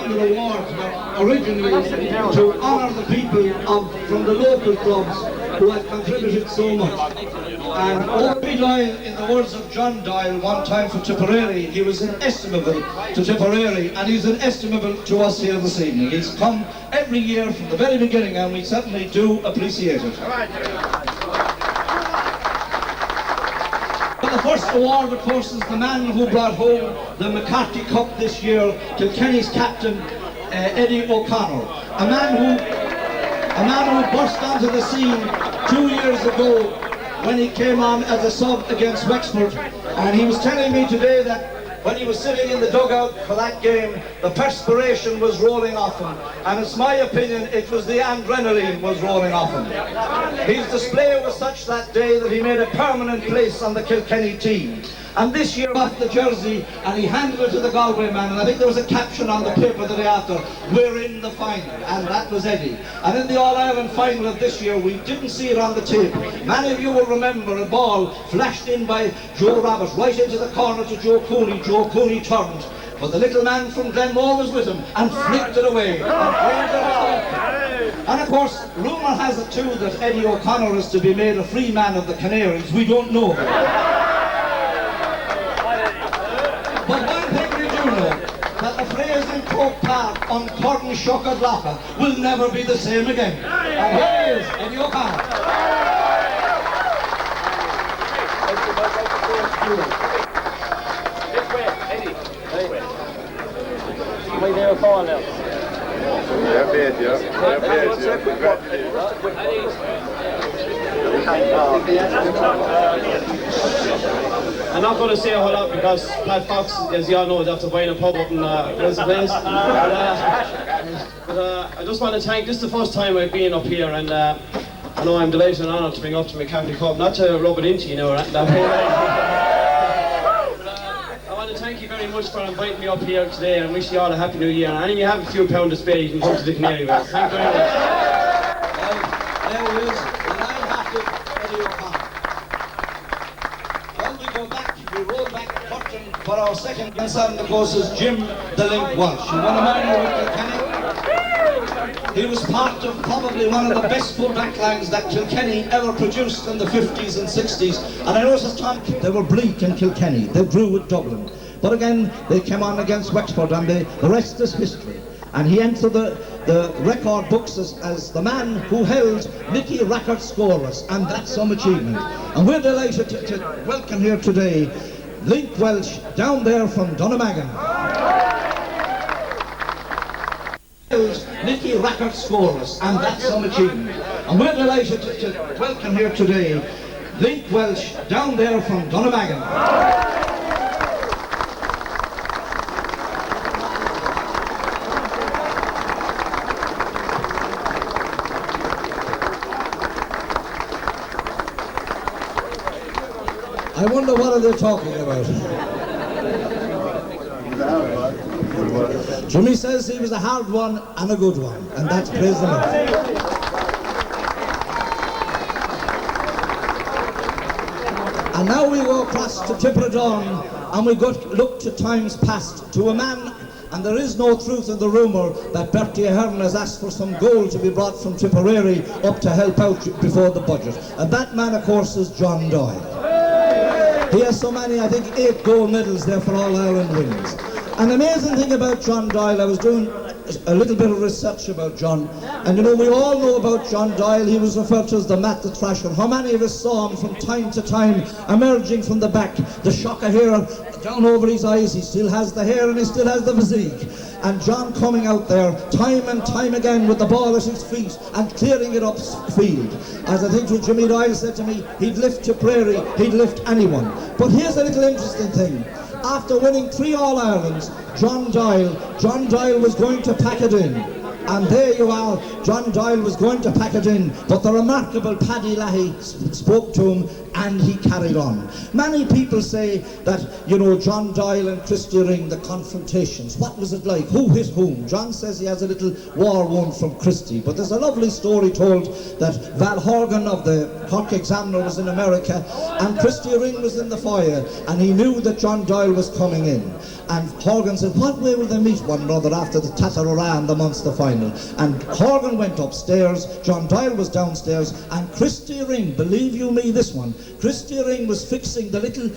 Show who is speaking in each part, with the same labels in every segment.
Speaker 1: national awards were originally to honour the people from the local clubs who had contributed so much. And Doyle, in the words of John Doyle, one time for Tipperary, he was inestimable to Tipperary, and he's inestimable to us here this evening. He's come every year from the very beginning, and we certainly do appreciate it. But the first award, of course, is the man who brought home the McCarthy Cup this year, Kilkenny's captain, Eddie O'Connor. A man who burst onto the scene 2 years ago when he came on as a sub against Wexford, and he was telling me today that when he was sitting in the dugout for that game, the perspiration was rolling off him, and it's my opinion it was the adrenaline was rolling off him. His display was such that day that he made a permanent place on the Kilkenny team. And this year off the jersey, and he handed it to the Galway man, and I think there was a caption on the paper the day after, "We're in the final," and that was Eddie. And in the All-Ireland final of this year, we didn't see it on the tape. Many of you will remember a ball flashed in by Joe Roberts, right into the corner to Joe Cooney. Joe Cooney turned, but the little man from Glenmore was with him, and flicked it away. And of course, rumour has it too that Eddie O'Connor is to be made a free man of the Canaries. We don't know. But one thing we do know, that the phrase in Croke Park on Corn Shocked Lapa will never be the same again. And here he is, Eddie O'Connor.
Speaker 2: This way, Eddie. This way. Am I there a call now?
Speaker 3: Yeah, bad,
Speaker 2: I'm not going to say a whole lot because Pat Fox, as you all know, is after buying a pub up in Wilson Place. But I just want to thank, this is the first time I've been up here, and I know I'm delighted and honoured to bring up to my Catholic Cup, not to rub it into you, know, that I want to thank you very much for inviting me up here today, and wish you all a happy new year. And if you have a few pounds to spare, you can come to the Canary West. Thank you very much.
Speaker 1: There he is, and I'm happy Eddie O'Connor. Well, we go back, we roll back the curtain for our second guest, and of course is Jim the Link Walsh. You want to marry with Kilkenny? He was part of probably one of the best full-back lines that Kilkenny ever produced in the 50s and 60s. And I noticed, Tom, they were bleak in Kilkenny, they drew with Dublin. But again, they came on against Wexford, and the rest is history. And he entered the record books as the man who held Nicky Rackard scoreless, and that's some achievement. And we're delighted to welcome here today Link Welsh, down there from Dunnamaggin. Nicky Rackard scoreless, and that's some achievement. And we're delighted to welcome here today Link Welsh, down there from Dunnamaggin. I wonder what are they talking about. Jimmy says he was a hard one and a good one, and that's praise the Lord. And now we go across to Tipperary, and we look to times past, to a man, and there is no truth in the rumour that Bertie Ahern has asked for some gold to be brought from Tipperary up to help out before the budget. And that man, of course, is John Doyle. He has so many, I think, 8 gold medals there for All-Ireland wins. An amazing thing about John Doyle, I was doing a little bit of research about John, and you know, we all know about John Doyle. He was referred to as the Matt the Thrasher. How many of us saw him from time to time emerging from the back, the shock of hair down over his eyes? He still has the hair and he still has the physique. And John coming out there time and time again with the ball at his feet and clearing it up field. As I think Jimmy Doyle said to me, he'd lift Tipperary, he'd lift anyone. But here's a little interesting thing. After winning 3 All-Irelands, John Doyle was going to pack it in. And there you are, John Doyle was going to pack it in, but the remarkable Paddy Lahey spoke to him and he carried on. Many people say that, you know, John Doyle and Christy Ring, the confrontations, what was it like? Who hit whom? John says he has a little war wound from Christy, but there's a lovely story told that Val Horgan of the Cork Examiner was in America and Christy Ring was in the foyer and he knew that John Doyle was coming in. And Horgan said, what way will they meet one another after the TIPPERARY and the Munster final? And Horgan went upstairs, John Doyle was downstairs, and Christy Ring, believe you me this one, Christy Ring was fixing the little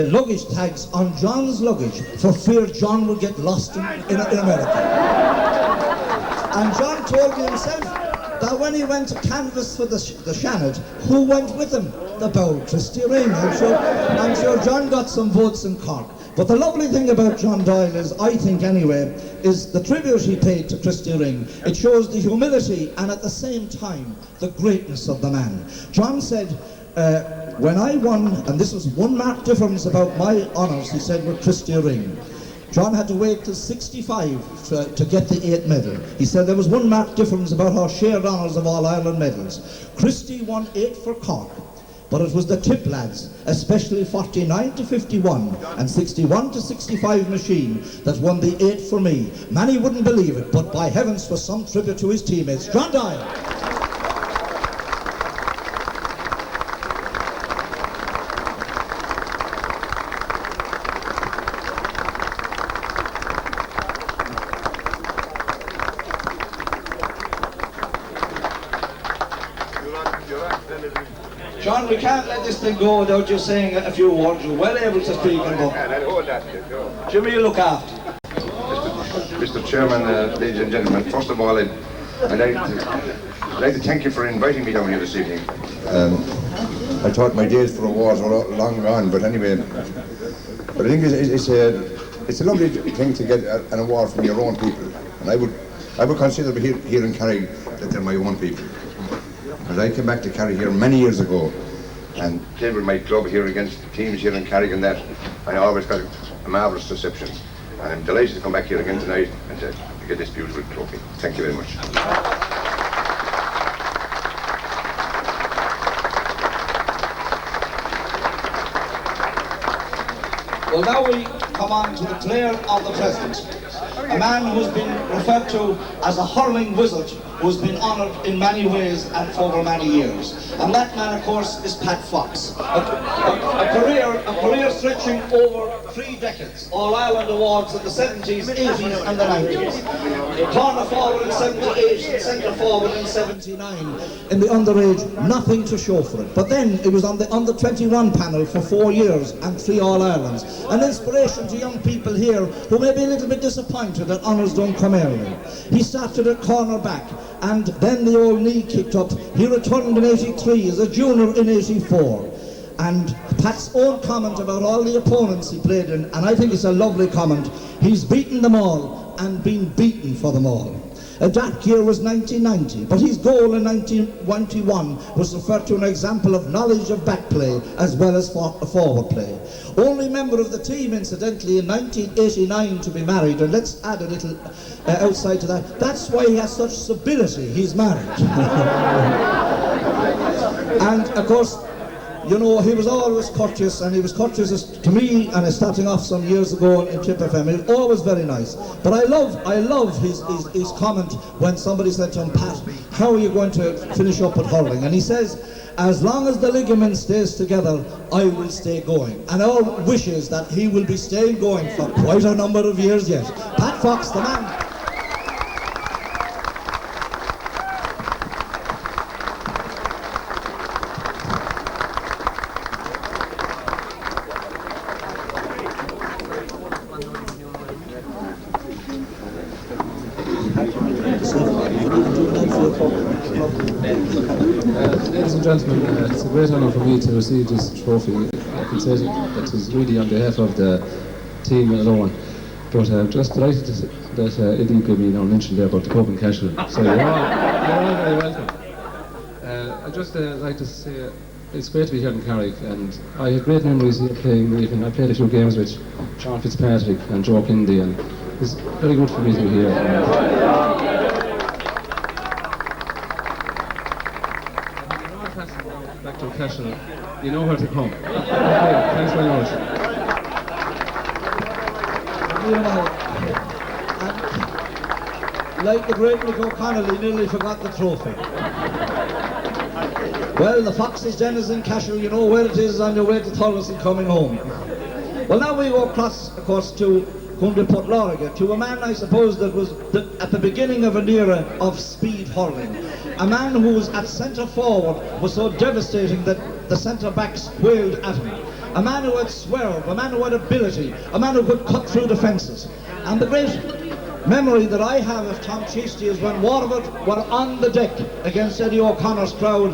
Speaker 1: luggage tags on John's luggage for fear John would get lost in America. And John told me himself that when he went to canvass for the Shannon, who went with him? The bold Christy Ring. I'm sure John got some votes in Cork. But the lovely thing about John Doyle is, I think anyway, is the tribute he paid to Christy Ring. It shows the humility and at the same time the greatness of the man. John said, when I won, and this was one mark difference about my honours, he said, with Christy Ring. John had to wait till 65 to get the 8th medal. He said there was one mark difference about our shared honours of All Ireland medals. Christy won 8 for Cork. But it was the tip lads, especially 49 to 51 and 61 to 65 machine, that won the 8 for me. Many wouldn't believe it, but by heavens, for some tribute to his teammates. John Doyle. John, we can't let this thing go without you saying a few words. You're well able to speak and go. Jimmy, you look after.
Speaker 3: Mr. Chairman, ladies and gentlemen, first of all, I'd like to thank you for inviting me down here this evening. I thought my days for awards were long gone, but anyway, but I think it's a lovely thing to get an award from your own people, and I would consider here in Carrick that they're my own people. Because I came back to Carrick here many years ago and played with my club here against teams here in Carrick and that, and I always got a marvellous reception. And I'm delighted to come back here again tonight and to get this beautiful trophy. Thank you very much.
Speaker 1: Well, now we come on to the player of the present. A man who's been referred to as a hurling wizard, who's been honoured in many ways and for over many years. And that man, of course, is Pat Fox. A career stretching over 3 decades. All-Ireland awards in the 70s, 80s and the 90s. Corner forward in 78 and centre forward in 79. In the underage, nothing to show for it. But then it was on the under-21 panel for 4 years and 3 All-Irelands. An inspiration to young people here who may be a little bit disappointed that honours don't come early. He started at corner back, and then the old knee kicked up. He returned in 83 as a junior in 84. And Pat's own comment about all the opponents he played in, and I think it's a lovely comment, he's beaten them all and been beaten for them all. That year was 1990, but his goal in 1991 was referred to an example of knowledge of back play as well as forward play. Only member of the team, incidentally, in 1989 to be married, and let's add a little outside to that, that's why he has such stability, he's married. And of course, you know, he was always courteous, and he was courteous to me, and starting off some years ago in Tip FM. He was always very nice. But I love his comment when somebody said to him, Pat, how are you going to finish up with hurling? And he says, as long as the ligament stays together, I will stay going. And our wish is that he will be staying going for quite a number of years yet. Pat Fox, the man.
Speaker 4: Ladies and gentlemen, it's a great honour for me to receive this trophy. I can say that it's really on behalf of the team alone. But I'm just delighted that Eddie gave me a mention there about the Cope and Cashel. So you're all very welcome. I'd just like to say it's great to be here in Carrick, and I had great memories here playing. Even I played a few games with Sean Fitzpatrick and Joe Kindy, and it's very good for me to be here. back to Cashel, you know where to come. Okay, thanks very much.
Speaker 1: You know, and like the great Mick O'Connell, he nearly forgot the trophy. Well, the Fox's Den is in Cashel, you know where it is on your way to Thurles and coming home. Well, now we go across, of course, to whom they put Lorga, to a man, I suppose, that was at the beginning of an era of speed hurling. A man who was at centre forward was so devastating that the centre backs wailed at him. A man who had swerve, a man who had ability, a man who could cut through defences. And the great memory that I have of Tom Cheasty is when Waterford were on the deck against Eddie O'Connor's crowd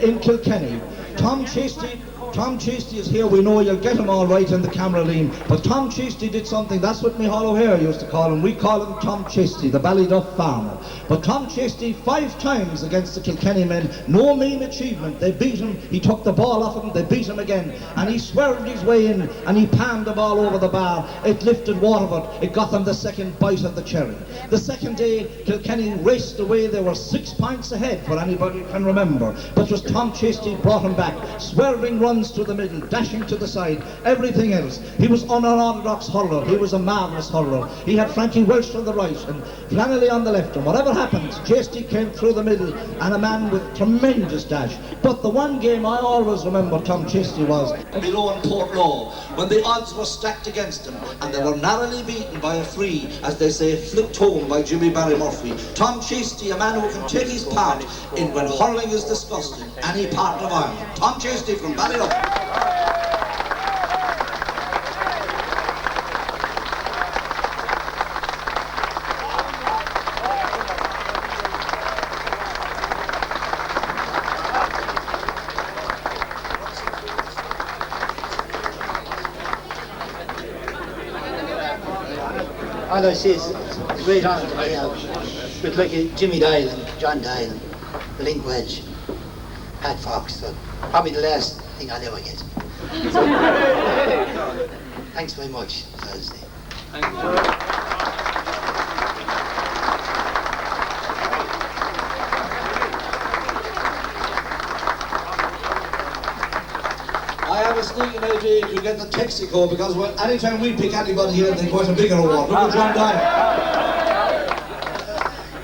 Speaker 1: in Kilkenny. Tom Cheasty is here, we know you'll get him all right in the camera lean, but Tom Cheasty did something, that's what Micheál O'Hare used to call him. We call him Tom Cheasty, the Ballyduff farmer. But Tom Cheasty 5 times against the Kilkenny men, no mean achievement. They beat him, he took the ball off him, they beat him again, and he swerved his way in and he palmed the ball over the bar. It lifted Waterford, it got them the second bite of the cherry. The second day, Kilkenny raced away, they were 6 points ahead, for anybody can remember. But it was Tom Cheasty brought him back, swerving runs to the middle, dashing to the side, everything else. He was an unorthodox hurler, he was a marvellous hurler. He had Frankie Welsh on the right and Flannelly on the left, and whatever happened, Cheasty came through the middle, and a man with tremendous dash. But the one game I always remember Tom Cheasty was below in Portlaw, when the odds were stacked against him, and they were narrowly beaten by a free, as they say, flipped home by Jimmy Barry Murphy. Tom Cheasty, a man who can take his part in when hurling is discussed in any part of Ireland. Tom Cheasty from Ballyduff.
Speaker 5: All I say is it's a great honour to be out with like Jimmy Doyle and John Doyle and the Link Wedge, Pat Fox, so probably the last thing I'll ever get. So, thanks very much, Thursday.
Speaker 1: I have a sneaking idea you get the Texaco, because anytime we pick anybody here, they go to a bigger award. Look at John Dyer.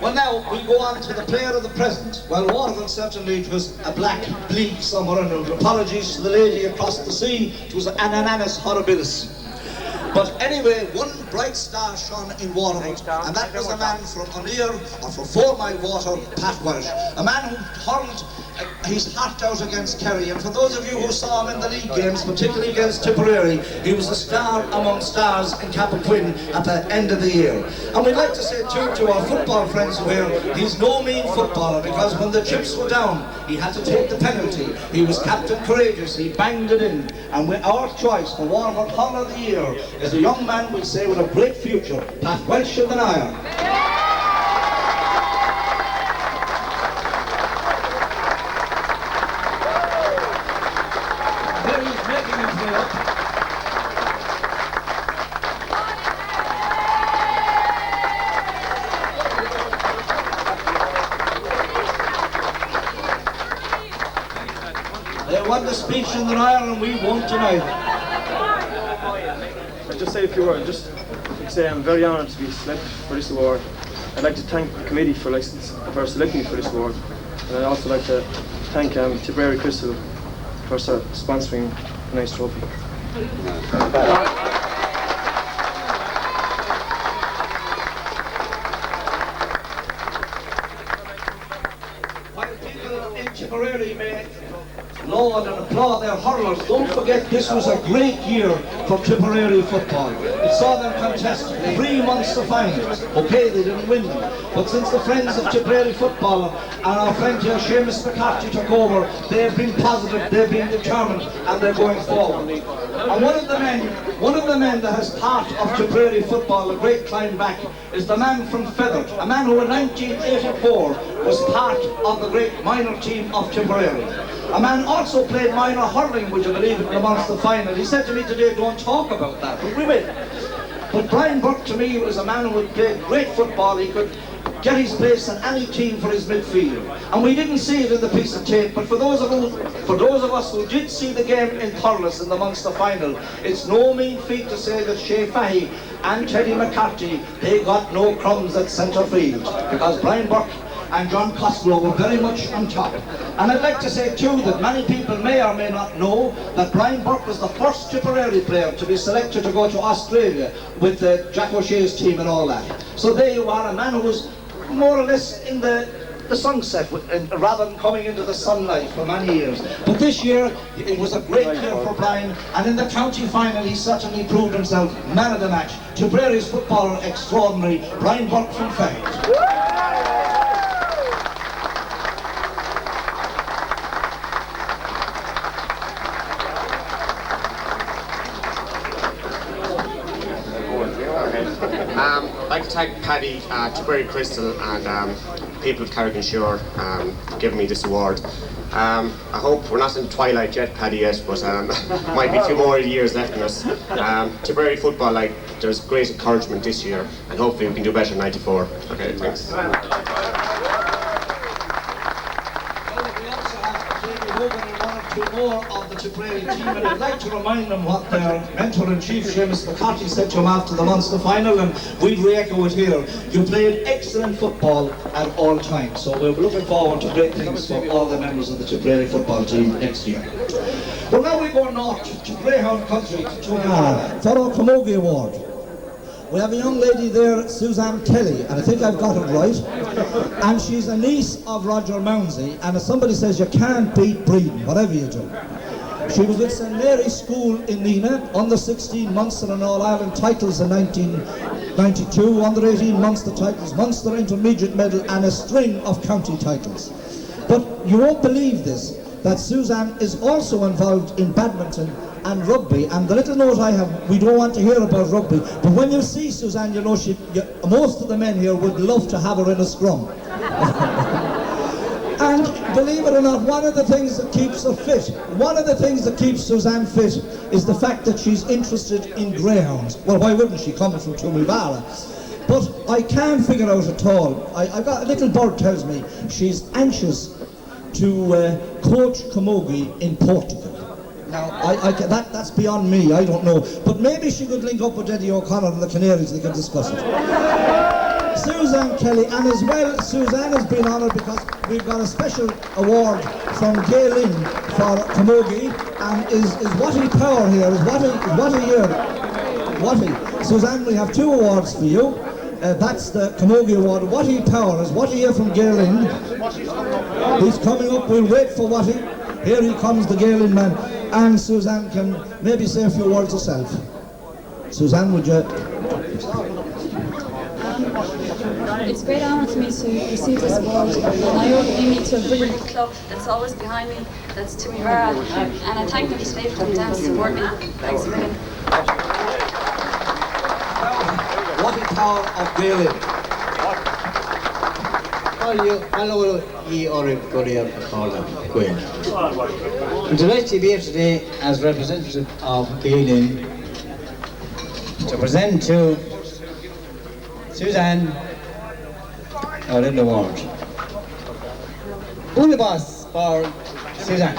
Speaker 1: Well, now we go on to the player of the present. Well, Waterford certainly, it was a black, bleak summer, and apologies to the lady across the sea, it was an ananas horribilis. But anyway, one bright star shone in Waterford, and that was a man from O'Neill, or from 4 Mile Water, Pat Welsh. A man who hurled his heart out against Kerry, and for those of you who saw him in the league games, particularly against Tipperary, he was a star among stars in Cappoquin at the end of the year. And we'd like to say too to our football friends who are here, he's no mean footballer, because when the chips were down, he had to take the penalty. He was Captain Courageous, he banged it in. And our choice for Waterford Hurler of the Year is a young man, we'd say, with a great future, Pat Welsh of the Nire. They won the speech in the Nile, and we won't tonight.
Speaker 2: I'll just say a few words. Just to say I'm very honoured to be selected for this award. I'd like to thank the committee for selecting me for this award. And I'd also like to thank Tipperary Crystal for sponsoring a nice trophy.
Speaker 1: While people in Tipperary may laud and applaud their hurlers, don't forget this was a great year for Tipperary football. It saw them contest 3 months of finals. Okay, they didn't win them, but since the friends of Tipperary football and our friend here, Seamus McCarthy, took over, they've been positive, they've been determined, and they're going forward. And one of the men that has part of Tipperary football, a great climb back, is the man from Feathert, a man who in 1984 was part of the great minor team of Tipperary. A man also played minor hurling, would you believe it, in the Munster final. He said to me today, don't talk about that, but we will. But Brian Burke, to me, was a man who played great football. He could get his place in any team for his midfield. And we didn't see it in the piece of tape, but for those of us who did see the game in Thurles in the Munster final, it's no mean feat to say that Shea Fahey and Teddy McCarthy, they got no crumbs at centre field, because Brian Burke and John Costello were very much on top. And I'd like to say too that many people may or may not know that Brian Burke was the first Tipperary player to be selected to go to Australia with Jack O'Shea's team and all that. So there you are, a man who was more or less in the sunset rather than coming into the sunlight for many years. But this year it was a great year for Brian, and in the county final he certainly proved himself man of the match. Tipperary's footballer extraordinary, Brian Burke from Fagg.
Speaker 6: I'd like to thank Paddy, Tipperary Crystal and people of Carrick-On-SUIR for giving me this award. I hope we're not in the twilight yet, Paddy, yet, but might be a few more years left in us. Tipperary football, there's great encouragement this year, and hopefully we can do better in '94. Okay, thanks.
Speaker 1: Two more of the Tipperary team, and I'd like to remind them what their mentor-in-chief, Seamus McCarthy, said to him after the Munster final, and we'll re-echo it here. You played excellent football at all times, so we're looking forward to great things for all the members of the Tipperary football team next year. Well, now we go north to Greyhound Country to for our Camogie Award. We have a young lady there, Suzanne Kelly, and I think I've got it right. And she's a niece of Roger Mounsey, and if somebody says you can't beat breeding, whatever you do. She was with St Mary's School in Nina, under 16 Munster and All-Ireland titles in 1992, under 18 Munster titles, Munster Intermediate Medal, and a string of county titles. But you won't believe this, that Suzanne is also involved in badminton and rugby, and the little note I have, we don't want to hear about rugby, but when you see Suzanne, you know most of the men here would love to have her in a scrum. And believe it or not, one of the things that keeps her fit, one of the things that keeps Suzanne fit is the fact that she's interested in greyhounds. Well, why wouldn't she, coming from Tumibara? But I can't figure out at all. I got a little bird tells me she's anxious to coach camogie in Portugal. Now, that's beyond me, I don't know. But maybe she could link up with Eddie O'Connor and the Canaries, they can discuss it. Suzanne Kelly, and as well, Suzanne has been honoured because we've got a special award from Gaylin for camogie, and is Watty Power here, is Watty here. Watty. Suzanne, we have two awards for you. That's the Camogie Award. Watty Power is Watty here from Gaylin. He's coming up, we'll wait for Watty. Here he comes, the Gaylin man. And Suzanne can maybe say a few words herself. Suzanne, would you?
Speaker 7: It's a great honour for me to receive this award, and I owe it to a brilliant club that's always behind me, that's Tumibara, and I thank them for coming down to support me. Thanks a million.
Speaker 1: What the power of Gaylin?
Speaker 8: Hello, ye are Korea Queen. I'm delighted to be here today as representative of Gaylin to present to Suzanne our little award. Bully boss for Suzanne.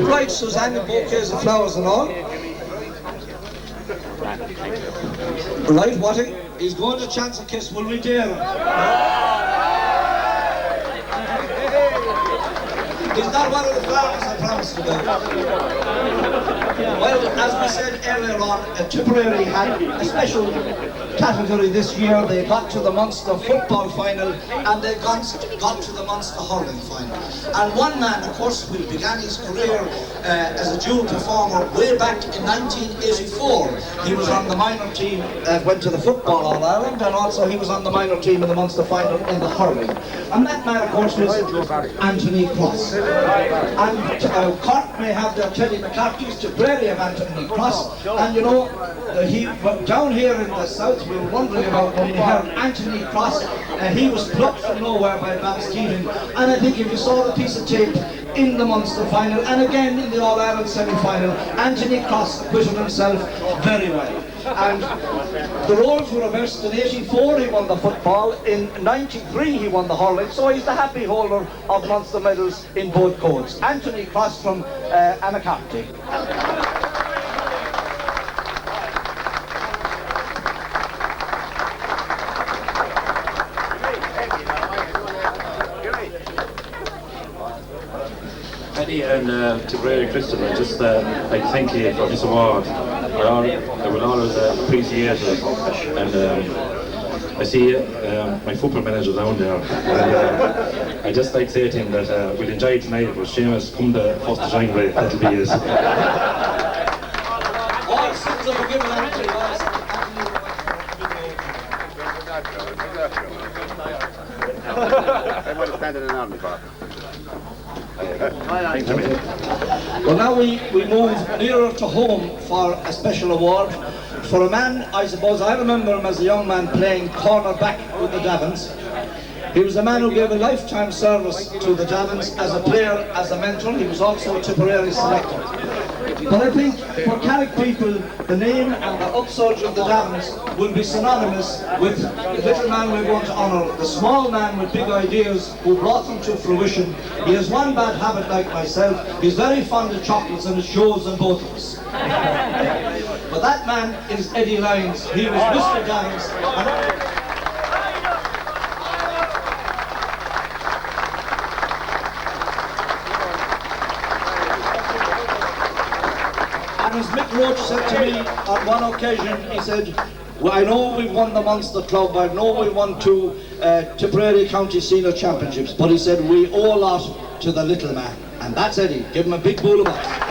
Speaker 1: Right, Suzanne, the bouquets of flowers and all. Right, Watty? He's going to chance a kiss, will we dare him? He's not one of the flowers I promised to do. Well, as we said earlier on, Tipperary had a special category this year. They got to the Munster football final and they got to the Munster hurling final. And one man, of course, who began his career as a dual performer way back in 1984. He was on the minor team that went to the Football All-Ireland, and also he was on the minor team in the Munster final in the hurling. And that man, of course, was Anthony Cross. And Cork may have their Teddy McCarthy's, Tipperary have Anthony Cross, and you know, down here in the south we were wondering about when we heard Anthony Cross, he was plucked from nowhere by Van Steven, and I think if you saw the piece of tape in the Munster final, and again in the All-Ireland semi-final, Anthony Cross acquitted himself very well. And the roles were reversed. In '84 he won the football, in '93 he won the hurling, so he's the happy holder of Munster medals in both codes. Anthony Cross from Anacarty.
Speaker 9: Paddy and Tipperary Crystal, I just like to thank you for this award. I will always appreciate it, and I see my football manager down there, and I just like to say to him that we'll enjoy it tonight, but Seamus, come the 1st of January, that'll be it.
Speaker 1: All sins are forgiven, Anthony.
Speaker 3: I might have standing in army, Bob.
Speaker 1: Well, now we move nearer to home for a special award for a man, I suppose I remember him as a young man playing cornerback with the Davins. He was a man who gave a lifetime service to the Davins as a player, as a mentor. He was also a Tipperary selector. But I think for Carrick people, the name and the upsurge of the Davins will be synonymous with the little man we're going to honour, the small man with big ideas who brought them to fruition. He has one bad habit like myself. He's very fond of chocolates, and it shows in both of us. But that man is Eddie Lyons. He was Mr. Davins. And as Mick Roach said to me on one occasion, he said, well, I know we've won the Munster Club, I know we won 2 Tipperary County Senior Championships, but he said, we owe a lot to the little man. And that's Eddie. Give him a big bowl of us.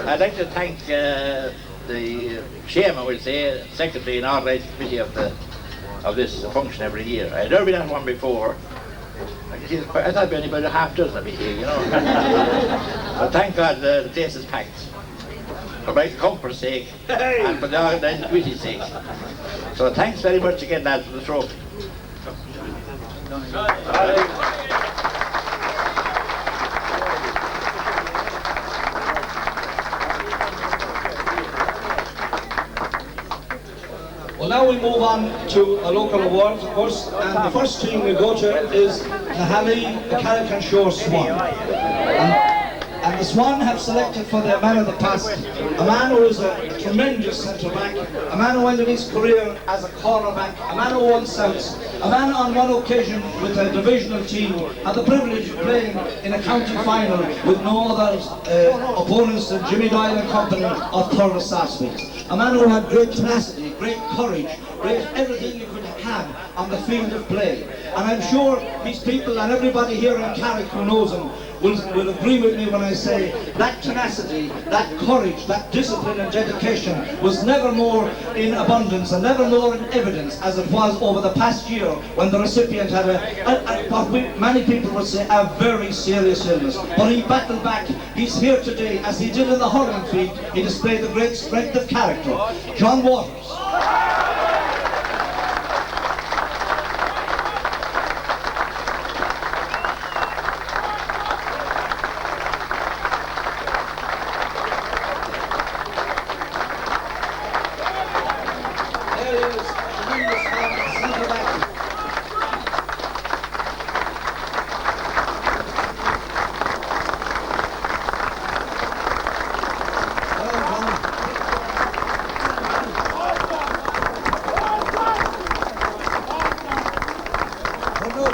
Speaker 10: I'd like to thank the chairman, we'll say, secretary and organising committee of this function every year. I'd never been at one before. I thought there'd be only about a half dozen of me here, you know. But thank God the place is packed. For my comfort's sake, and for the organising committee's sake. So thanks very much again, lads, for the trophy.
Speaker 1: Well, now we move on to a local award, of course, and the first team we go to is the Carrick-on-SUIR Swan. And the Swan have selected for their man of the past a man who is a tremendous centre-back, a man who ended his career as a cornerback, a man who won Souths, a man on one occasion with a divisional team had the privilege of playing in a county final with no other opponents than Jimmy Doyle and company of Thurles Sarsfield. A man who had great tenacity, great courage, great everything you could have on the field of play. And I'm sure these people and everybody here in Carrick who knows him will agree with me when I say that tenacity, that courage, that discipline and dedication was never more in abundance and never more in evidence as it was over the past year when the recipient had what many people would say a very serious illness. But he battled back. He's here today as he did in the hurling field. He displayed the great strength of character. John Waters.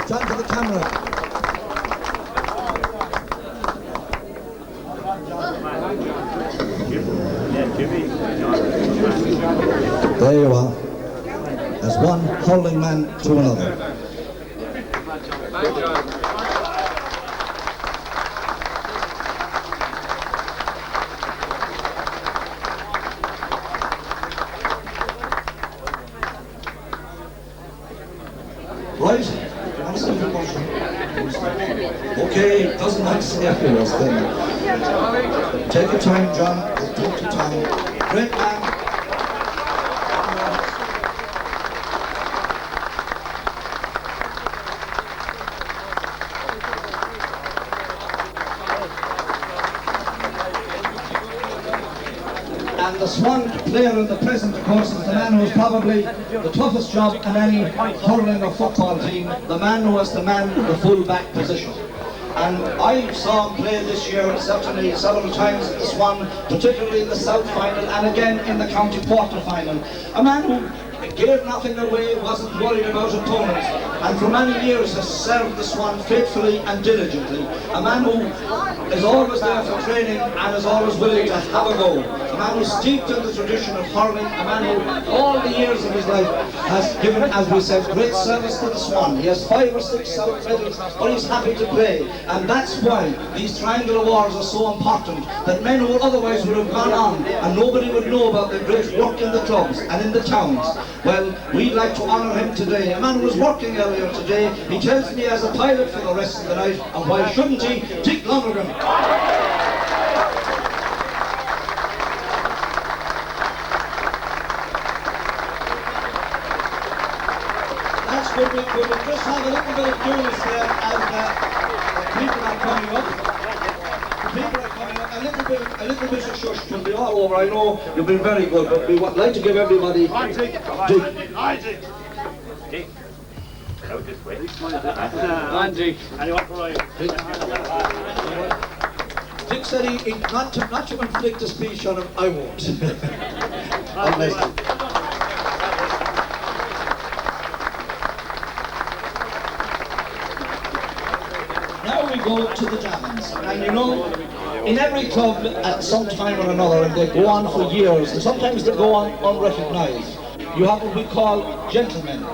Speaker 1: John to the camera. There you are. As one hurling man to another. doesn't like to say a fearless thing. Take your time, John. Take your time. Great man. And the Swan player in the present, of course, is the man who has probably the toughest job in any hurling or football team, the man who has to man the full-back position. And I saw him play this year, certainly several times at the Swan, particularly in the South final and again in the county quarter final. A man who gave nothing away, wasn't worried about opponents, and for many years has served the Swan faithfully and diligently. A man who is always there for training and is always willing to have a go. A man who's steeped in the tradition of hurling, a man who all the years of his life has given, as we said, great service to the Swan. He has 5 or 6 South medals, but he's happy to play. And that's why these triangle awards are so important, that men who otherwise would have gone on and nobody would know about their great work in the clubs and in the towns. Well, we'd like to honour him today. A man who was working earlier today, he tells me as a pilot for the rest of the night, and why shouldn't he? Dick Lonergan. That's good. We will just have a little bit of news there as people are coming up. A little bit of shush will be all over. I know you've been very good, but we would like to give everybody Dick.
Speaker 11: Out this way.
Speaker 1: Dick. Dick said he not to inflict a speech on him. I won't. Unless now we go to the Javans, and you know, in every club at some time or another, and they go on for years, and sometimes they go on unrecognised. You have what we call gentlemen.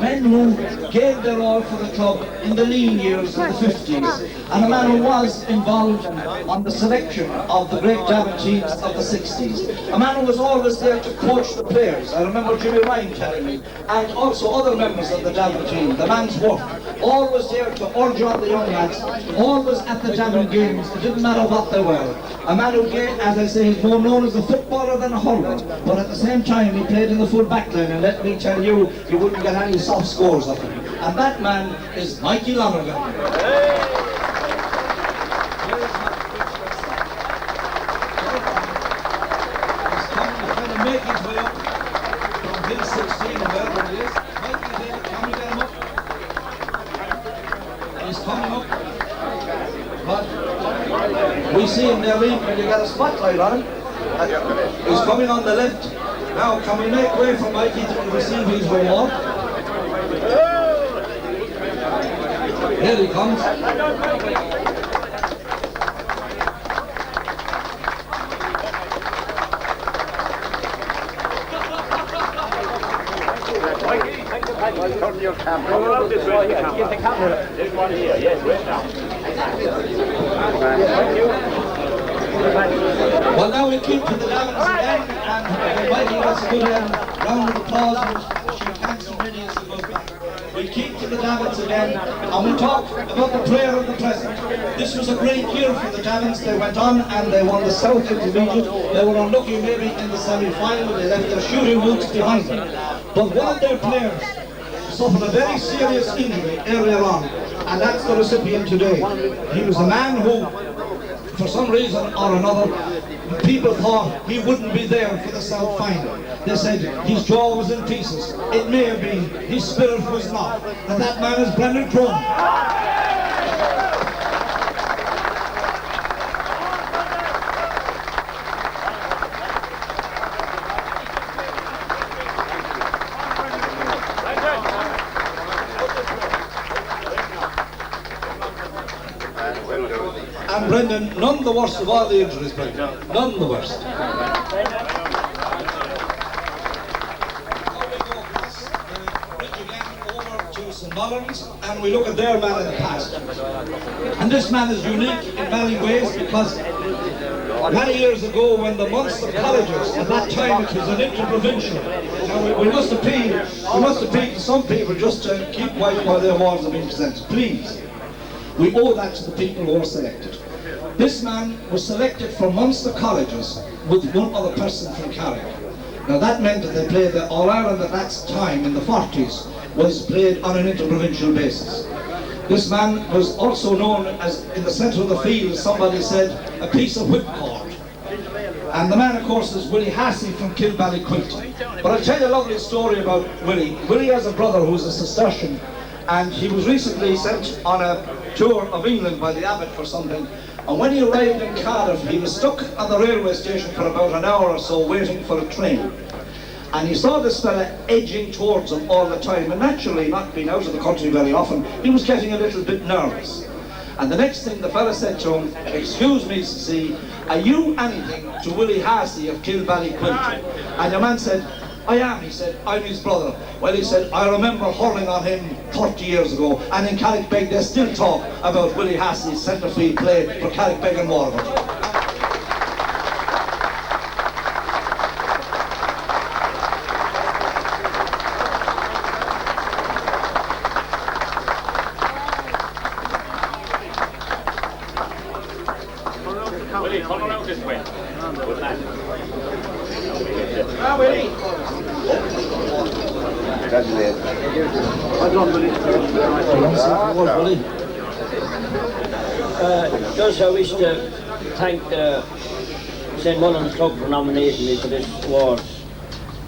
Speaker 1: Men who gave their all for the club in the lean years of the 50s, and a man who was involved on the selection of the great Javon teams of the 60s. A man who was always there to coach the players. I remember Jimmy Ryan telling me, and also other members of the Javon team, the man's work. Always there to urge on the young lads, always at the Javon games, it didn't matter what they were. A man who gave, as I say, he's more known as a footballer than a hurler, but at the same time he played in the full back line, and let me tell you, you wouldn't get any soft scores of him. And that man is Mikey Lonergan. He's trying to make his way up from hill 16 or wherever it is. Mikey there, can we get him up? He's coming up. But we see him there leaving when you get a spotlight on him. He's coming on the left. Now, can we make way for Mikey to receive his reward? Here he comes.
Speaker 11: Turn your camera. This way, get the camera. This one here, yes, wait now. Thank you.
Speaker 1: Well, now we keep to the Davins again, and Mikey gets a good round of applause, and she thanks him really as he goes back. We keep to the Davins again, and we talk about the player of the present. This was a great year for the Davins. They went on and they won the South Intermediate. They were unlucky maybe in the semi-final. They left their shooting boots behind them. But one of their players suffered a very serious injury earlier on, and that's the recipient today. He was a man who, for some reason or another, people thought he wouldn't be there for the South final. They said his jaw was in pieces. It may have been, his spirit was not. And that man is Brendan Crone. And Brendan, none the worst of all the injuries, Brendan. None the worst. And we look at their man in the past. And this man is unique in many ways because many years ago when the Munster colleges, at that time it was an interprovincial. Now we must appeal to some people just to keep quiet while the awards are being presented, please. We owe that to the people who were selected. This man was selected from Munster colleges with one other person from Carrick. Now that meant that they played the All-Ireland at that time in the 40s was played on an interprovincial basis. This man was also known as, in the centre of the field, as somebody said, a piece of whipcord. And the man, of course, is Willie Harte from Kilballyquilty. But I'll tell you a lovely story about Willie. Willie has a brother who's a Cistercian, and he was recently sent on a tour of England by the abbot for something. And when he arrived in Cardiff, he was stuck on the railway station for about an hour or so waiting for a train. And he saw this fella edging towards him all the time, and naturally, not being out of the country very often, he was getting a little bit nervous. And the next thing the fella said to him, "Excuse me, see, are you anything to Willie Harte of Kilballyquilty?" And the man said, "I am," he said, "I'm his brother." Well, he said, "I remember hurling on him 30 years ago, and in Carrick-Beg they still talk about Willie Harte's centre field play for Carrick-Beg and Waterford."
Speaker 11: Willie, come around this way. Good man.
Speaker 1: Ah, Willie.
Speaker 12: Just I wish to thank St. Mullins Club for nominating me for this award,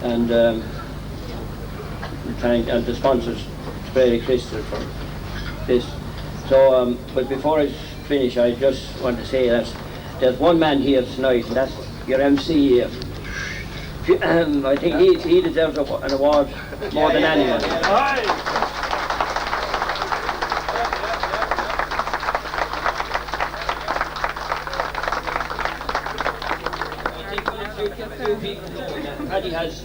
Speaker 12: and thank the sponsors, Tipperary Crystal, for this. So, but before I finish, I just want to say that there's one man here tonight, and that's your MC here. I think he deserves an award more than anyone. Paddy has,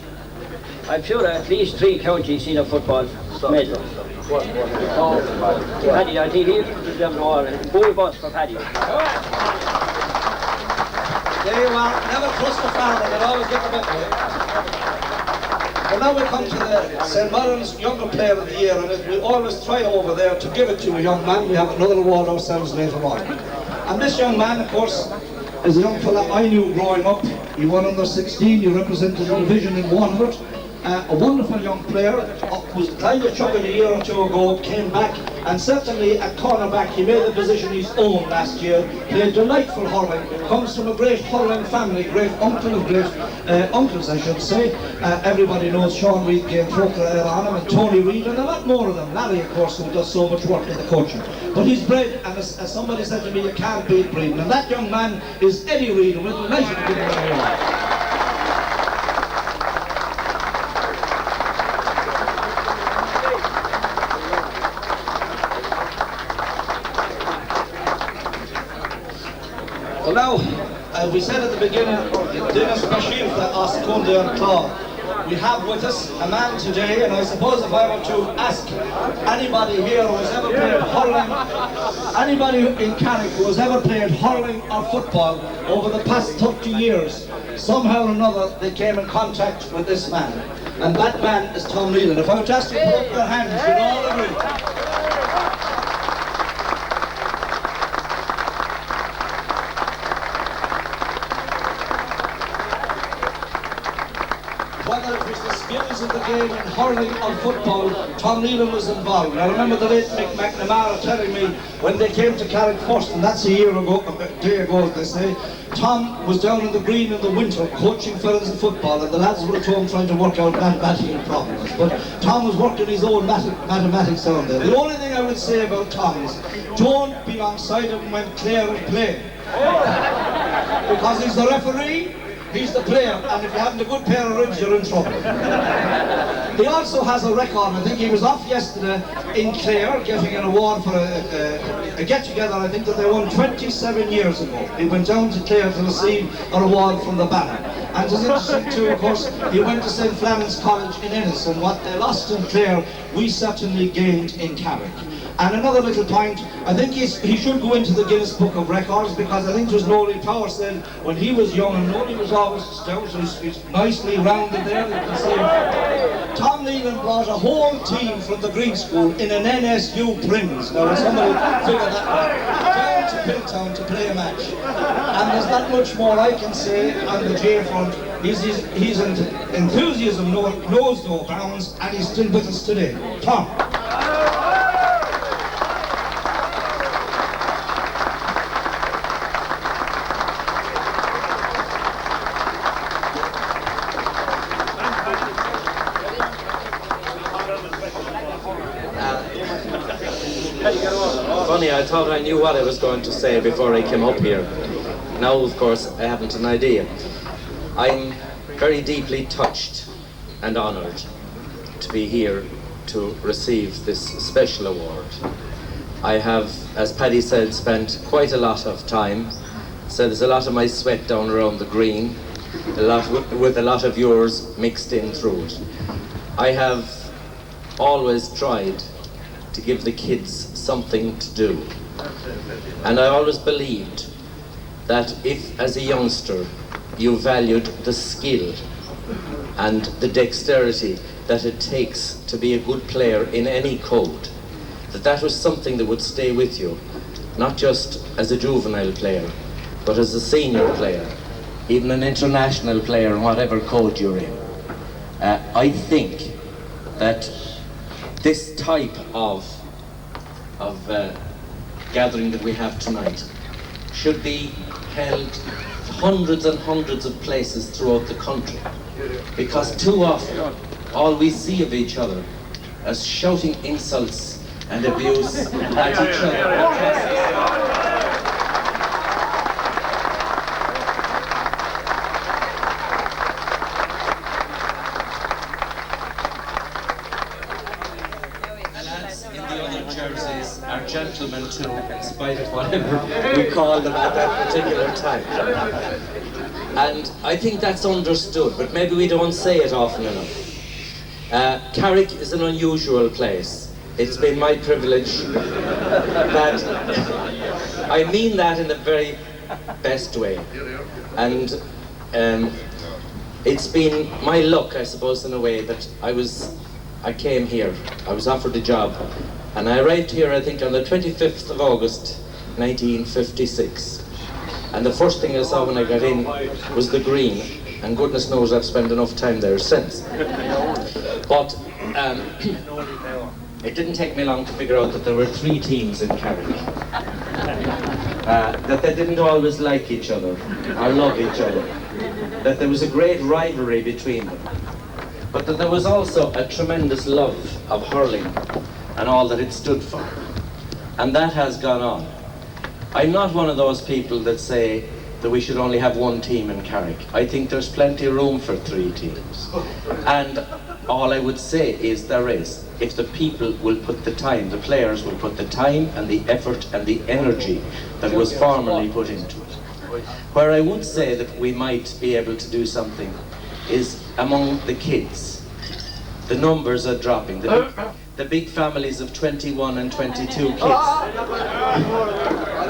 Speaker 12: I'm sure, at least 3 counties senior football medals. Paddy, I think he deserves an award. Bull bus for Paddy.
Speaker 1: There you are, never trust the father, they'll always get the better. Well, now we come to the St. Mullins Younger Player of the Year, and we always try over there to give it to a young man. We have another award ourselves later on. And this young man, of course, is a young fella I knew growing up. He won under 16, he represented the division in Waterford. A wonderful young player, was kind of chugging a year or two ago, came back, and certainly at cornerback he made the position his own last year, played delightful hurling, comes from a great hurling family, great uncle of great uncles I should say. Everybody knows Sean Reid came Proctor on him, and Tony Reid, and a lot more of them. Larry, of course, who does so much work in the coaching. But he's bred, and as somebody said to me, you can't beat breeding, and that young man is Eddie Reid, and we're delighted to give him an award. Well now, as we said at the beginning, Dennis Bashir Askunde and Claw, we have with us a man today, and I suppose if I were to ask anybody here who has ever played hurling, anybody in Carrick who has ever played hurling or football over the past 30 years, somehow or another they came in contact with this man. And that man is Tom Nealon. If I were to ask you to put up your hands, you'd all agree. Whether it was the skills of the game in hurling or football, Tom Nealon was involved. I remember the late Mick McNamara telling me when they came to Carrick first, and that's a day ago as they say, Tom was down in the green in the winter coaching fellas in football, and the lads were at home trying to work out mathematical problems. But Tom was working his own mathematics down there. The only thing I would say about Tom is, don't be on side of him when Clare is playing. Because he's the referee, he's the player, and if you haven't a good pair of ribs, you're in trouble. He also has a record. I think he was off yesterday in Clare getting an award for a get-together, I think that they won 27 years ago. He went down to Clare to receive an award from the banner. And it's interesting too, of course, he went to St. Flannan's College in Ennis, and what they lost in Clare, we certainly gained in Carrick. And another little point, I think he should go into the Guinness Book of Records, because I think there's Nolly Power said when he was young, and Nolly was always stout, so he's nicely rounded there, you can see. Tom Nealon brought a whole team from the Green School in an NSU Prince. Now somebody figure that out. Down to Pintown to play a match. And there's not much more I can say on the J front. His enthusiasm knows no bounds, and he's still with us today. Tom.
Speaker 13: Funny, I thought I knew what I was going to say before I came up here. Now, of course, I haven't an idea. I'm very deeply touched and honoured to be here to receive this special award. I have, as Paddy said, spent quite a lot of time, so there's a lot of my sweat down around the green, with a lot of yours mixed in through it. I have always tried to give the kids something to do. And I always believed that if, as a youngster, you valued the skill and the dexterity that it takes to be a good player in any code, that was something that would stay with you, not just as a juvenile player, but as a senior player, even an international player in whatever code you're in. I think that this type of gathering that we have tonight should be held hundreds and hundreds of places throughout the country, because too often all we see of each other is shouting insults and abuse at each other. Are gentlemen too, in spite of whatever we call them at that particular time. And I think that's understood, but maybe we don't say it often enough. Carrick is an unusual place. It's been my privilege that I mean that in the very best way. And it's been my luck, I suppose, in a way, that I came here, I was offered a job, and I arrived here, I think, on the 25th of August, 1956. And the first thing I saw when I got in was the green, and goodness knows I've spent enough time there since. But it didn't take me long to figure out that there were 3 teams in Carrick. That they didn't always like each other, or love each other. That there was a great rivalry between them. But that there was also a tremendous love of hurling and all that it stood for. And that has gone on. I'm not one of those people that say that we should only have 1 team in Carrick. I think there's plenty of room for 3 teams. And all I would say is there is, if the people will put the time, the players will put the time and the effort and the energy that was formerly put into it. Where I would say that we might be able to do something is among the kids. The numbers are dropping. The big families of 21 and 22 kids.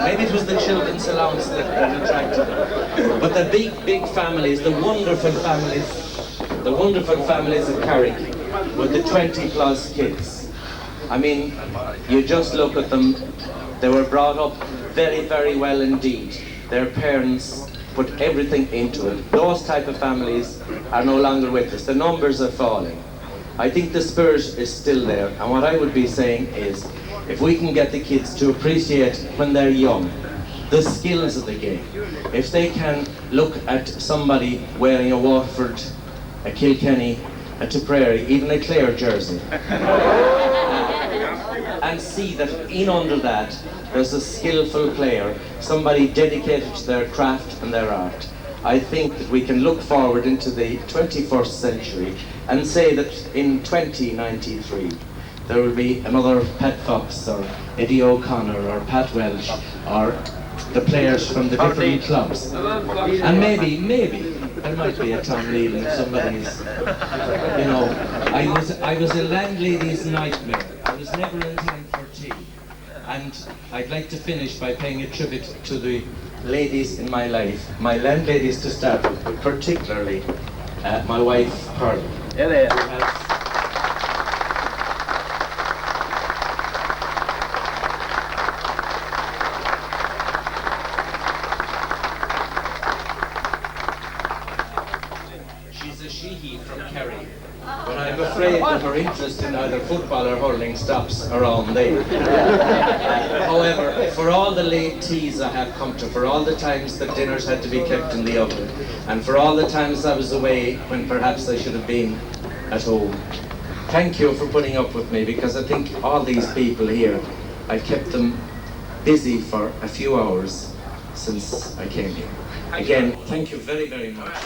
Speaker 13: Maybe it was the children's allowance that attracted them. But the big families, the wonderful families of Carrick with the 20+ kids. I mean, you just look at them, they were brought up very, very well indeed. Their parents put everything into it. Those type of families are no longer with us. The numbers are falling. I think the spirit is still there, and what I would be saying is, if we can get the kids to appreciate when they're young the skills of the game, if they can look at somebody wearing a Waterford, a Kilkenny, a Tipperary, even a Clare jersey, and see that in under that there's a skillful player, somebody dedicated to their craft and their art, I think that we can look forward into the 21st century and say that in 2093 there will be another Pat Fox or Eddie O'Connor or Pat Welsh or the players from the different clubs. And maybe there might be a Tom Nealon in somebody's, you know, I was a landlady's nightmare. I was never in time for tea. And I'd like to finish by paying a tribute to the ladies in my life, my landladies to start with, but particularly my wife, Harte. She's a she from Kerry, but I'm afraid that her interest in either football or hurling stops around there. However, for all the late teas I have come to, for all the times that dinners had to be kept in the oven, and for all the times I was away when perhaps I should have been at home, thank you for putting up with me, because I think all these people here, I kept them busy for a few hours since I came here. Again, thank you very, very much.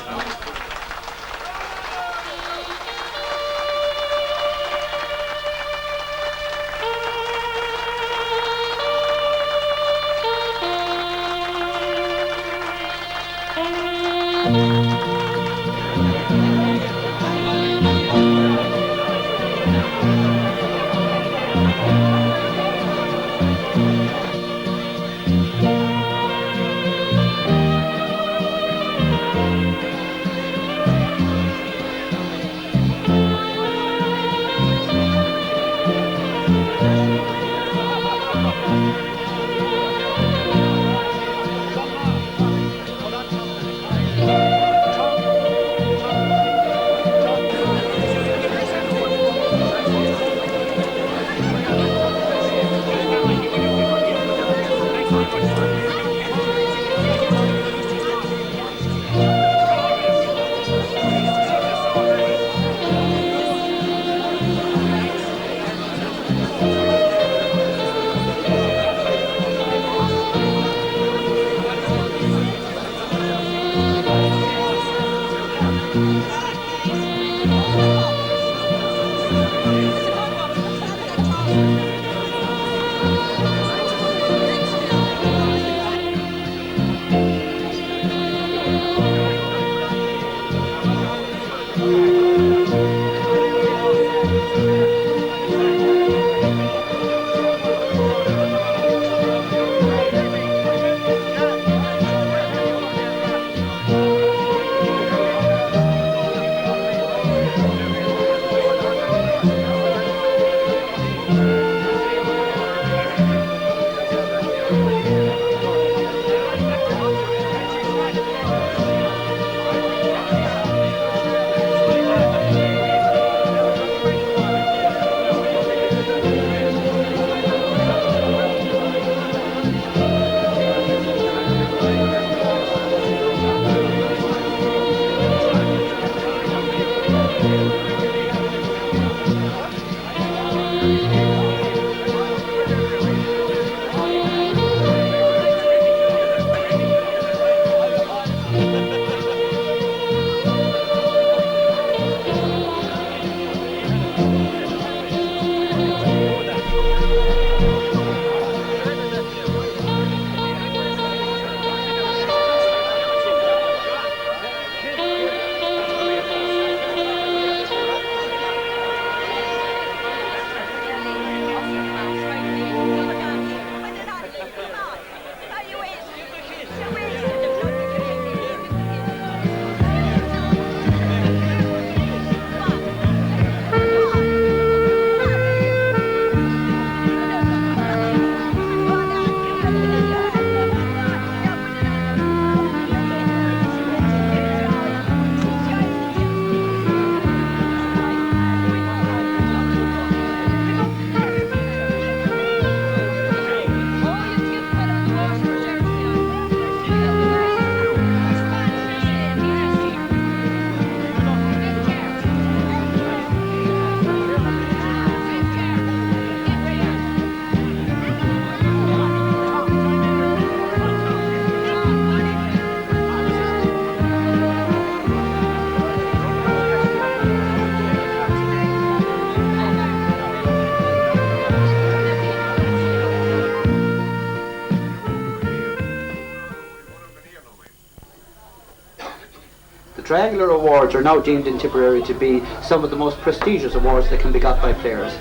Speaker 14: Triangular awards are now deemed in Tipperary to be some of the most prestigious awards that can be got by players.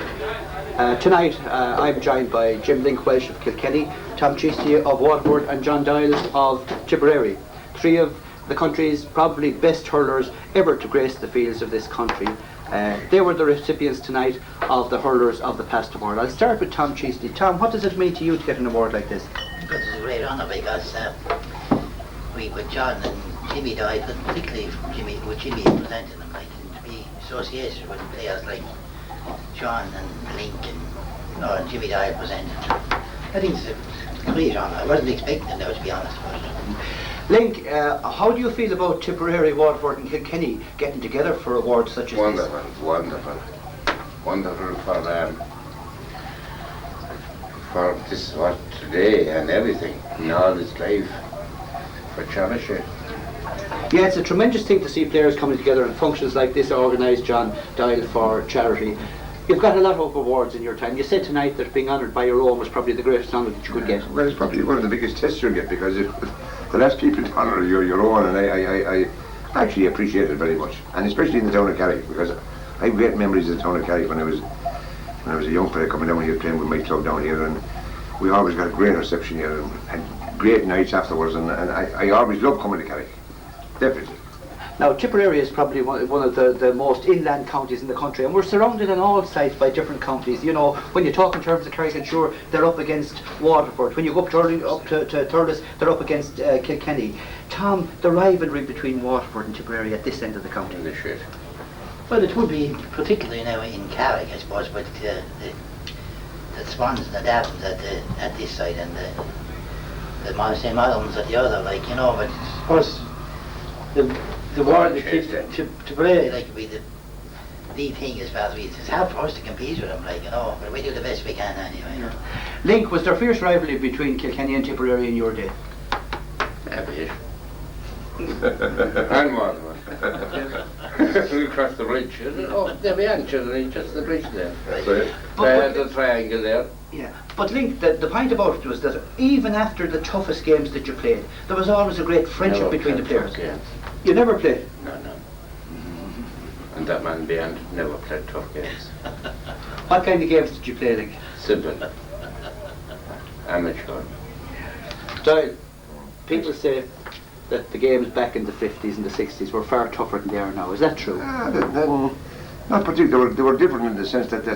Speaker 14: Tonight I'm joined by Jim Link Welsh of Kilkenny, Tom Cheasty of Waterford and John Doyle of Tipperary. Three of the country's probably best hurlers ever to grace the fields of this country. They were the recipients tonight of the Hurlers of the Past Award. I'll start with Tom Cheasty. Tom, what does it mean to you to get an award like this?
Speaker 5: It's a great honour because we with John and Jimmy Doyle, but particularly with Jimmy presenting them, like, and to be associated with players like John and Link and Jimmy Doyle presenting. I think it's a great honour. I wasn't expecting it now, to be honest.
Speaker 14: Link, how do you feel about Tipperary, Waterford and Kilkenny getting together for awards such as
Speaker 3: Wonderful,
Speaker 14: this?
Speaker 3: wonderful. Wonderful for this what today and everything in all its life for charity.
Speaker 14: Yeah, it's a tremendous thing to see players coming together in functions like this organised, John Doyle, for charity. You've got a lot of awards in your time. You said tonight that being honoured by your own was probably the greatest honour that you could get.
Speaker 3: Well, it's probably one of the biggest tests you'll get because the less people to honour your own, and I actually appreciate it very much, and especially in the town of Carrick, because I have great memories of the town of Carrick when I was a young player coming down here playing with my club down here, and we always got a great reception here and great nights afterwards, and I always loved coming to Carrick, definitely.
Speaker 14: Now, Tipperary is probably one of the most inland counties in the country, and we're surrounded on all sides by different counties. You know, when you talk in terms of CARRICK-ON-SUIR, they're up against Waterford. When you go up to Thurles, they're up against Kilkenny. Tom, the rivalry between Waterford and Tipperary at this end of the county.
Speaker 5: Well, it would be particularly now in Carrick, I suppose, with the Swans and the Davins at this side and the St. Malcolms at the other, like, you know, but of course the war that Tipperary, like, would be the thing as far as it's hard for us to compete with them, like, you know, but we do the best we can anyway.
Speaker 14: Yeah. Link, was there fierce rivalry between Kilkenny and Tipperary in your day?
Speaker 3: A bit. And what? We crossed the bridge. Oh, there we had just the bridge there. Right. They had the triangle there.
Speaker 14: Yeah, but Link, the point about it was that even after the toughest games that you played, there was always a great friendship between the players.
Speaker 3: Games.
Speaker 14: You never played?
Speaker 3: No. And that man behind never played tough games.
Speaker 14: What kind of games did you play, Link?
Speaker 3: Simple. Amateur.
Speaker 14: Doyle, people say that the games back in the 50s and the 60s were far tougher than they are now. Is that true?
Speaker 3: Not particularly. They were different in the sense that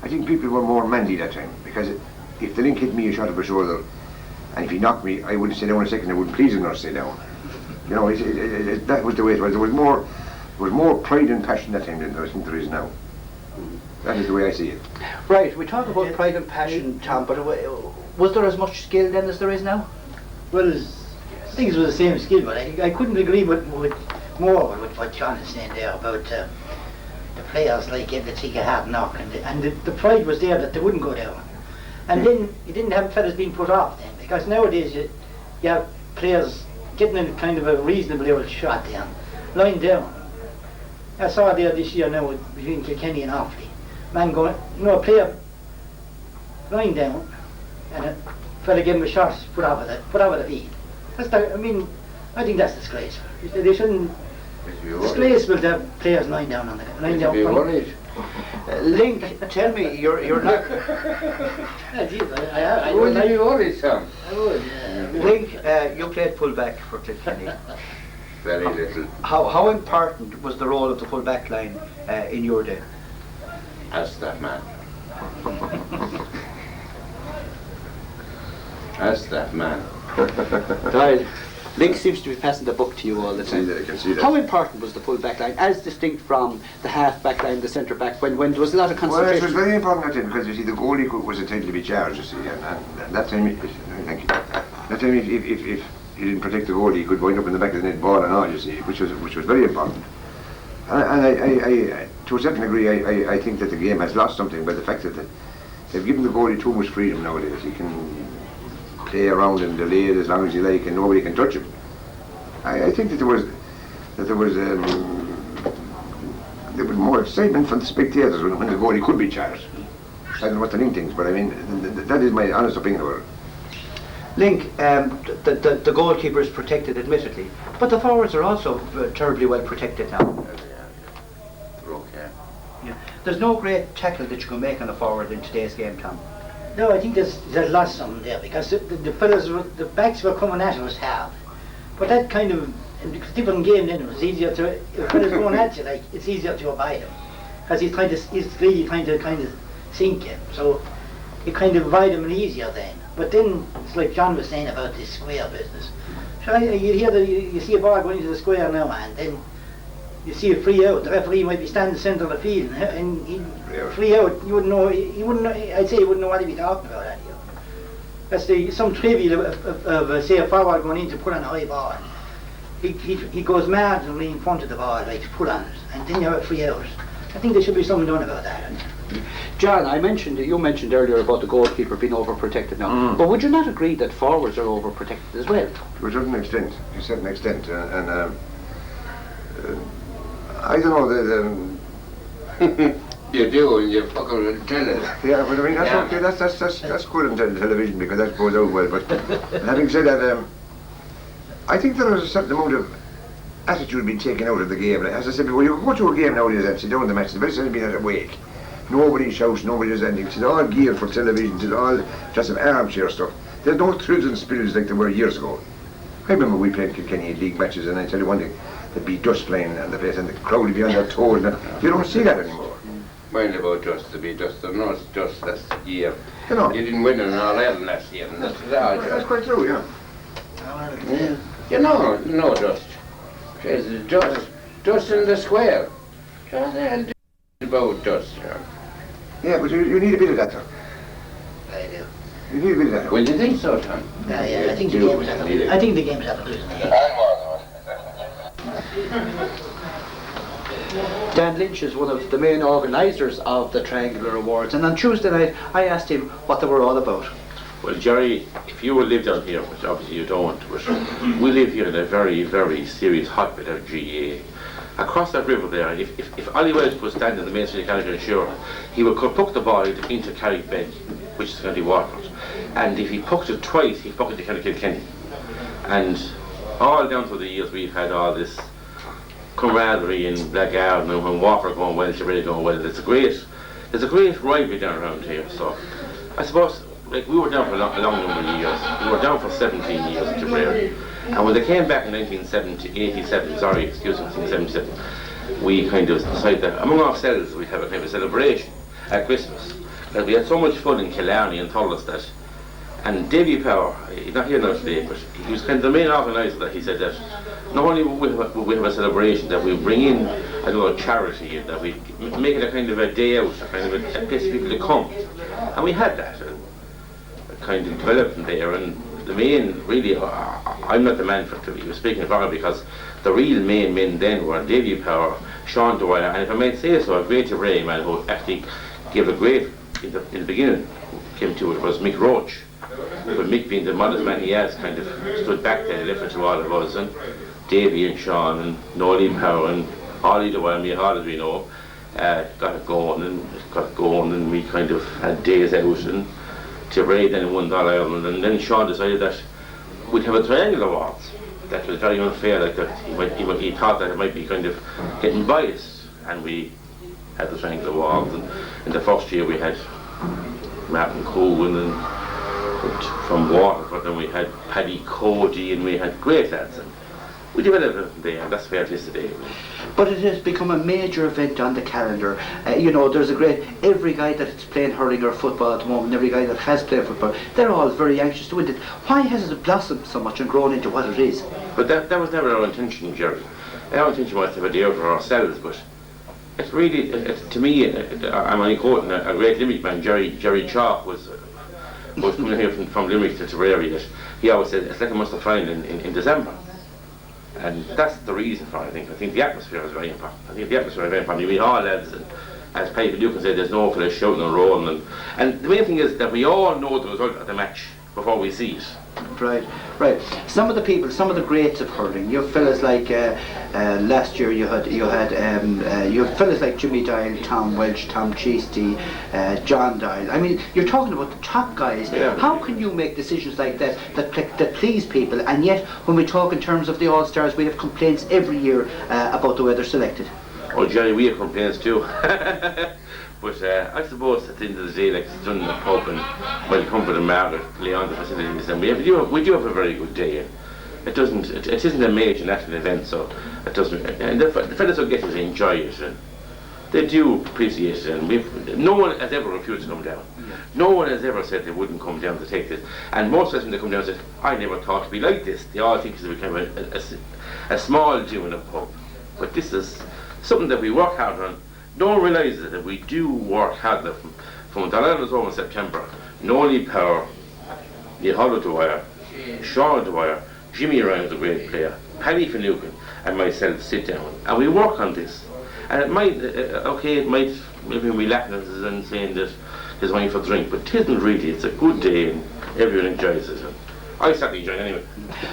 Speaker 3: I think people were more manly that time, because if the Link hit me a shot of a shoulder, and if he knocked me, I wouldn't stay down a second. I wouldn't please him not stay down. You know, that was the way it was. There was more pride and passion that time than I think there is now. That is the way I see it.
Speaker 14: Right. We talk about pride and passion, Tom, but was there as much skill then as there is now?
Speaker 5: Well, I think it was the same skill, but I couldn't agree with more with what John is saying there about the players like getting to take a hard knock, and the pride was there that they wouldn't go down. And then you didn't have fellas being put off then, because nowadays you have players getting in kind of a reasonably old shot down, lying down. I saw there this year now between Kilkenny and Offaly, man going, you know, a player lying down, and a fella gave him a shot put over the feet. I think that's disgraceful. They shouldn't. Disgraceful to have players lying down on the lying down.
Speaker 14: Link, tell me, you're not.
Speaker 5: I would be worried, Sam. I would.
Speaker 14: Link, you played full-back for Kilkenny.
Speaker 3: Very little.
Speaker 14: How important was the role of the full-back line in your day?
Speaker 3: Ask that man. Ask that man.
Speaker 14: Doyle, Link seems to be passing the buck to you all the time.
Speaker 3: I can see that.
Speaker 14: How important was the full-back line, as distinct from the half-back line, the centre-back, when there was a lot of concentration?
Speaker 3: Well, it was very important that time, because you see, the goalie was entitled to be charged, you see, and that time, thank you. That time, if he didn't protect the goalie, he could wind up in the back of the net ball and all, you see, which was very important. And I to a certain degree, I think that the game has lost something by the fact that they've given the goalie too much freedom nowadays. He can play around and delay it as long as he like, and nobody can touch him. I think that there was more excitement from the spectators when the goalie could be charged. I don't know what the Link thinks, but I mean that is my honest opinion about it.
Speaker 14: Link, the goalkeeper is protected, admittedly, but the forwards are also terribly well protected now.
Speaker 3: Okay.
Speaker 14: There's no great tackle that you can make on a forward in today's game, Tom.
Speaker 5: No, I think there's lots of them there because the fellas, the backs were coming at us hard. But that kind of, in a different game then, it was easier to, if fellas going at you, like, it's easier to abide him. Because he's really trying to kind of sink you. So you kind of avoid him easier then. But then, it's like John was saying about this square business. So you see a ball going into the square now, and then you see a free out. The referee might be standing in the centre of the field, and free out. You wouldn't know. I'd say you wouldn't know what he'd be talking about. Anyway. That's some trivial of say a forward going in to put on a high ball. He goes mad in front of the ball, like to put on it, and then you have a free out. I think there should be something done about that.
Speaker 14: John, you mentioned earlier about the goalkeeper being overprotected now, but would you not agree that forwards are overprotected as well?
Speaker 3: To a certain extent, and I don't know,
Speaker 15: you do, and you fucking tell it.
Speaker 3: Yeah, but I mean, that's okay, that's good on television because that goes out well, but having said that, I think there is a certain amount of attitude being taken out of the game. As I said before, you go to a game nowadays and sit down the match, the best has been at a wake. Nobody shouts, nobody does anything. It's all geared for television, it's all just some armchair stuff. There's no thrills and spills like there were years ago. I remember we played Kilkenny league matches, and I tell you one thing, there'd be dust flying on the place and the crowd would be on their toes, and you don't see that anymore.
Speaker 15: Mind about dust, to be dust, no, it's just last year.
Speaker 3: You know.
Speaker 15: You didn't win in All-Ireland last year, and that's
Speaker 3: quite true, yeah.
Speaker 15: You know, no dust. There's dust in the square. Just about dust.
Speaker 3: Yeah, but you need a bit of that, though.
Speaker 5: I do.
Speaker 3: You need a bit of that.
Speaker 15: Well, you think so, Tom?
Speaker 5: Yeah, I think the game's have to lose.
Speaker 14: Dan Lynch is one of the main organisers of the Triangular Awards, and on Tuesday night I asked him what they were all about.
Speaker 9: Well, Jerry, if you live down here, which obviously you don't, but we live here in a very, very serious hotbed of GAA. Across that river there, if Ollie Welch was standing in the main street of Carrick-on-SUIR, he would puck the ball into Carrick Bend, which is County Waterford. And if he pucked it twice, he pucked it to County Kilkenny. And all down through the years, we've had all this camaraderie in Blackgarden, and when Waterford going well, Tipperary going well. There's a great rivalry down around here. So I suppose, like, we were down for a long number of years. We were down for 17 years in Tipperary. And when they came back in 1977, we kind of decided that among ourselves we'd have a kind of celebration at Christmas. That we had so much fun in Killarney and Thurles that, and Davy Power, he's not here now today, but he was kind of the main organiser that he said that not only will we have a celebration, that we bring in, I don't know, a charity, and that we make it a kind of a day out, a kind of a place for people to come. And we had that, and kind of developed there, and the main, really, I'm not the man for to be speaking for it, because the real main men then were Davy Power, Sean Doyle, and if I might say so, a great array man who actually gave a great, in the beginning, came to it, was Mick Roach. But Mick, being the modest man he has, kind of stood back there and listened to all of us, and Davy and Sean and Nolly Power and Ollie Doyle, me Harte, as we know, got it going, and we kind of had days out, and Tipperary then won All-Ireland, and then Sean decided that we'd have a Triangular Awards. That was very unfair, like that he thought that it might be kind of getting biased, and we had the Triangular Awards, and in the first year we had Martin Cohen and from Waterford, and we had Paddy Cody, and we had great lads, and we developed it there, and that's where it is today.
Speaker 14: But it has become a major event on the calendar. You know, there's every guy that's playing hurling or football at the moment, every guy that has played football, they're all very anxious to win it. Why has it blossomed so much and grown into what it is?
Speaker 9: But that was never our intention, Jerry. Our intention was to have a day out for ourselves, but it's really, to me, I'm only quoting a great Limerick man, Jerry Chalk was coming here from Limerick to Tipperary, that he always said it's like a Munster final in December. And that's the reason for it, I think. I think the atmosphere is very important. We all lads, and as Paddy Duke can say, there's no fella shouting and rolling. And the main thing is that we all know the result of the match before we see it.
Speaker 14: Right. Some of the people, some of the greats of hurling, you have fellas like last year you had fellas like Jimmy Doyle, Tom Welch, Tom Cheasty, John Doyle. I mean, you're talking about the top guys. Yeah. How can you make decisions like that please people, and yet when we talk in terms of the All-Stars, we have complaints every year about the way they're selected?
Speaker 15: Oh, Jerry, we have complaints too. But I suppose at the end of the day, like it's done in the pub and by the Comfort and Margaret, lay on the facilities, and we do have a very good day. It isn't a major national event, so it doesn't. And the fellas who get it enjoy it, and they do appreciate it. And no one has ever refused to come down. No one has ever said they wouldn't come down to take this. And most of them they come down and say, "I never thought it'd be like this." They all think it's become a small do in a pub, but this is something that we work hard on. No one realises that we do work hard from Doyle was over in September. Nolan Power, Neil Hollow Dwyer, Sean Dwyer, Jimmy Ryan was a great player, Paddy Finucane and myself sit down and we work on this. And it might, maybe we lacking and saying that there's money for drink, but it isn't really. It's a good day and everyone enjoys it. I certainly enjoy it anyway.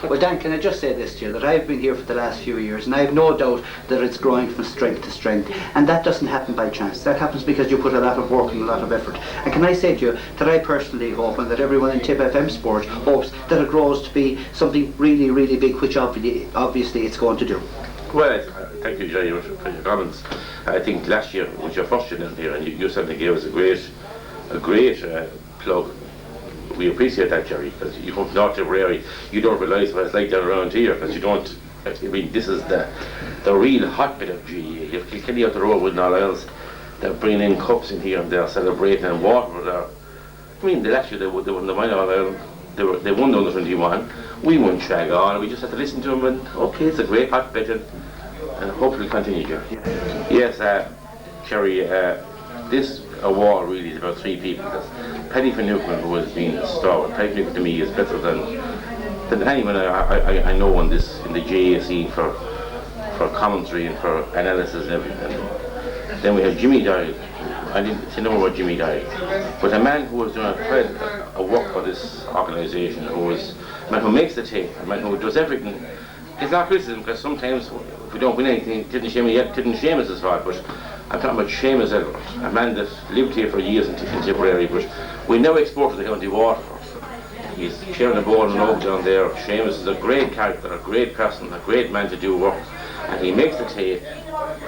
Speaker 14: Well, Dan, can I just say this to you, that I've been here for the last few years and I have no doubt that it's growing from strength to strength, and that doesn't happen by chance. That happens because you put a lot of work and a lot of effort. And can I say to you that I personally hope, and that everyone in Tip FM Sport hopes, that it grows to be something really, really big, which obviously it's going to do.
Speaker 15: Well, thank you, Jerry, for your comments. I think last year was your first year down here, and you certainly gave us a great plug. We appreciate that, Jerry, because you come to North Tipperary, you don't realise what it's like down around here, because you don't. I mean, this is the real hotbed of GAA. You have Kilkenny out the road with all else. They're bringing in cups in here and they're celebrating, and water there. I mean, last year they won the minor All-Ireland. They won the under 21. We won Shag-On, and we just had to listen to them. And okay, it's a great hotbed, and hopefully continue, Jerry. Yes, Jerry. This award really is about three people, because Paddy Finucane, who has been a star, Paddy Finucane to me is better than anyone I know in the GAA scene for commentary and for analysis and everything. Then we have Jimmy Doyle. I didn't say no more about Jimmy Doyle, but a man who has done a work for this organisation, a man who makes the tape, a man who does everything. It's not criticism, because sometimes if we don't win anything, it didn't shame us as far, but I'm talking about Seamus Elbert, a man that lived here for years in Tipperary, but we now exported to County Waterford. He's chairing the board and over down there. Seamus is a great character, a great person, a great man to do work, and he makes the tape,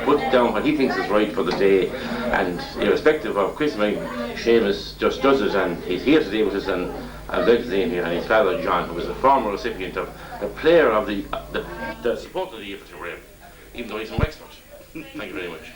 Speaker 15: puts down what he thinks is right for the day, and irrespective of Christmas, Seamus just does it, and he's here today with us, and I'm glad to see him here, and his father John, who was a former recipient of the player of the supporter of the year for Tipperary, even though he's from Wexford. Thank you very much.